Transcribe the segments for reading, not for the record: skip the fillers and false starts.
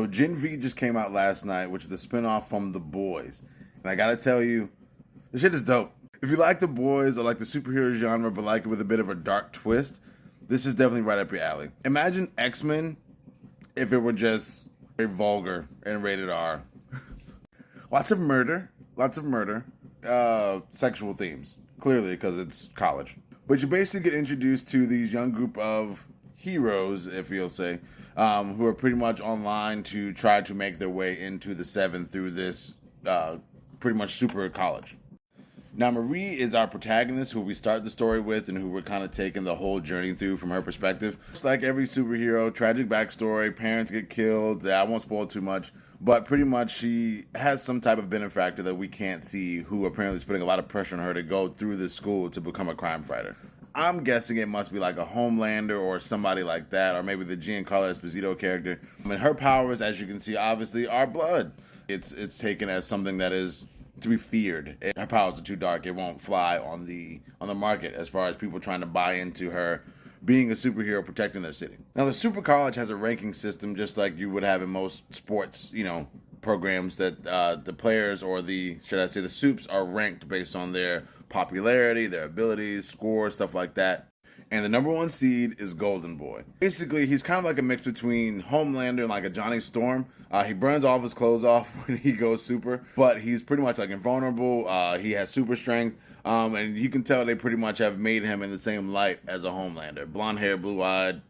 So Gen V just came out last night, which is the spinoff from The Boys. And I gotta tell you, the shit is dope. If you like The Boys or like the superhero genre, but like it with a bit of a dark twist, this is definitely right up your alley. Imagine X-Men if it were just very vulgar and rated R. Lots of murder, sexual themes, clearly because it's college. But you basically get introduced to these young group of heroes, if you'll say, who are pretty much online to try to make their way into the Seven through this pretty much super college. Now, Marie is our protagonist, who we start the story with and who we're kind of taking the whole journey through from her perspective. It's like every superhero, tragic backstory, parents get killed. I won't spoil too much, but pretty much she has some type of benefactor that we can't see, who apparently is putting a lot of pressure on her to go through this school to become a crime fighter. I'm guessing it must be like a Homelander or somebody like that, or maybe the Giancarlo Esposito character. I mean, her powers, as you can see, obviously are blood. It's taken as something that is to be feared. Her powers are too dark; it won't fly on the market as far as people trying to buy into her being a superhero protecting their city. Now, the Super College has a ranking system, just like you would have in most sports, programs, that the players, or the supes, are ranked based on their popularity, their abilities, scores, stuff like that. And the number one seed is Golden Boy. Basically, he's kind of like a mix between Homelander and like a Johnny Storm. He burns all of his clothes off when he goes super, but he's pretty much like invulnerable. He has super strength. And you can tell they pretty much have made him in the same light as a Homelander. Blonde hair, blue eyed,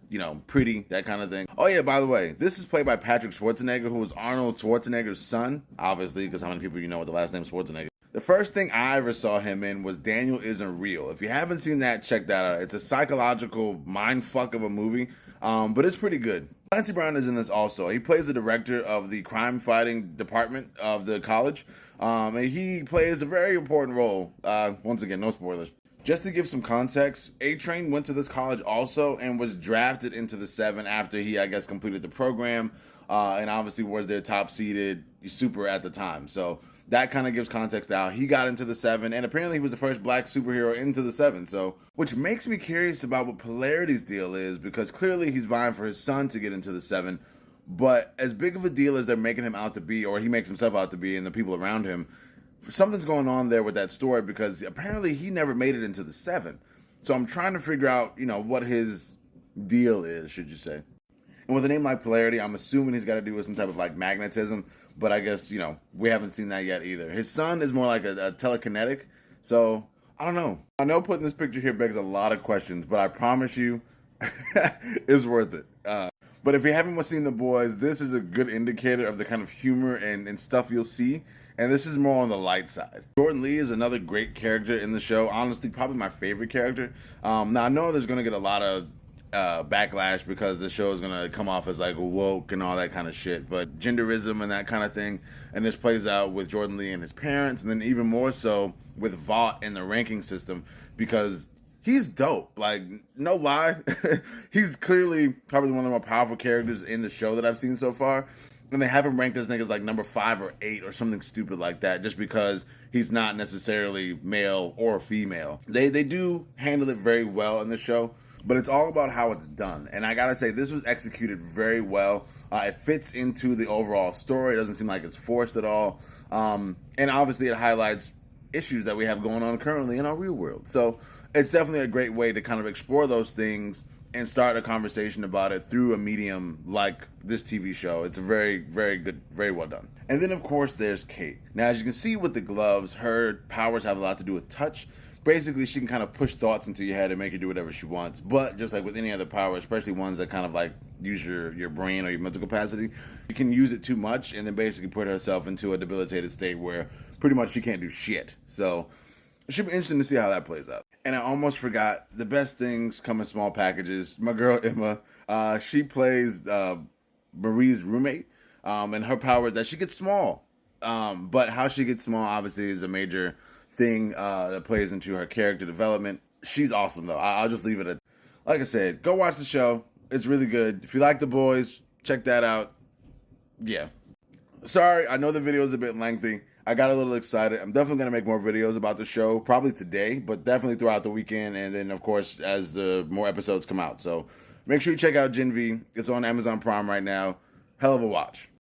pretty, that kind of thing. Oh yeah, by the way, this is played by Patrick Schwarzenegger, who was Arnold Schwarzenegger's son, obviously, because how many people you know with the last name Schwarzenegger. The first thing I ever saw him in was Daniel Isn't Real. If you haven't seen that, check that out. It's a psychological mindfuck of a movie, but it's pretty good. Clancy Brown is in this also. He plays the director of the crime fighting department of the college, and he plays a very important role. Once again, no spoilers. Just to give some context, A-Train went to this college also and was drafted into the Seven after he, I guess, completed the program, and obviously was their top-seeded super at the time. So that kind of gives context to how he got into the Seven, and apparently he was the first black superhero into the Seven. So, which makes me curious about what Polarity's deal is, because clearly he's vying for his son to get into the Seven. But as big of a deal as they're making him out to be, or he makes himself out to be, and the people around him, something's going on there with that story, because apparently he never made it into the Seven. So I'm trying to figure out, what his deal is, should you say. And with a name like Polarity, I'm assuming he's got to do with some type of like magnetism, but I guess, we haven't seen that yet either. His son is more like a telekinetic, so I don't know. I know putting this picture here begs a lot of questions, but I promise you it's worth it. But if you haven't seen The Boys, this is a good indicator of the kind of humor and stuff you'll see. And this is more on the light side. Jordan Lee is another great character in the show. Honestly, probably my favorite character. Now, I know there's going to get a lot of backlash because the show is going to come off as like woke and all that kind of shit. But genderism and that kind of thing. And this plays out with Jordan Lee and his parents. And then even more so with Vought and the ranking system. Because he's dope. Like, no lie. He's clearly probably one of the more powerful characters in the show that I've seen so far. And they have him ranked as niggas like number 5 or 8 or something stupid like that, just because he's not necessarily male or female. They do handle it very well in the show, but it's all about how it's done. And I gotta say, this was executed very well. It fits into the overall story. It doesn't seem like it's forced at all. And obviously it highlights issues that we have going on currently in our real world. So it's definitely a great way to kind of explore those things and start a conversation about it through a medium like this TV show. It's very, very good, very well done. And then, of course, there's Kate. Now, as you can see with the gloves, her powers have a lot to do with touch. Basically, she can kind of push thoughts into your head and make you do whatever she wants. But just like with any other power, especially ones that kind of like use your brain or your mental capacity, you can use it too much and then basically put herself into a debilitated state where pretty much she can't do shit. So it should be interesting to see how that plays out. And I almost forgot, the best things come in small packages. My girl Emma, she plays Marie's roommate, and her power is that she gets small. But how she gets small obviously is a major thing that plays into her character development. She's awesome though. I'll just leave it at, like I said, go watch the show. It's really good. If you like The Boys, check that out. Yeah. Sorry, I know the video is a bit lengthy. I got a little excited. I'm definitely going to make more videos about the show, probably today, but definitely throughout the weekend, and then, of course, as the more episodes come out. So make sure you check out Gen V. It's on Amazon Prime right now. Hell of a watch.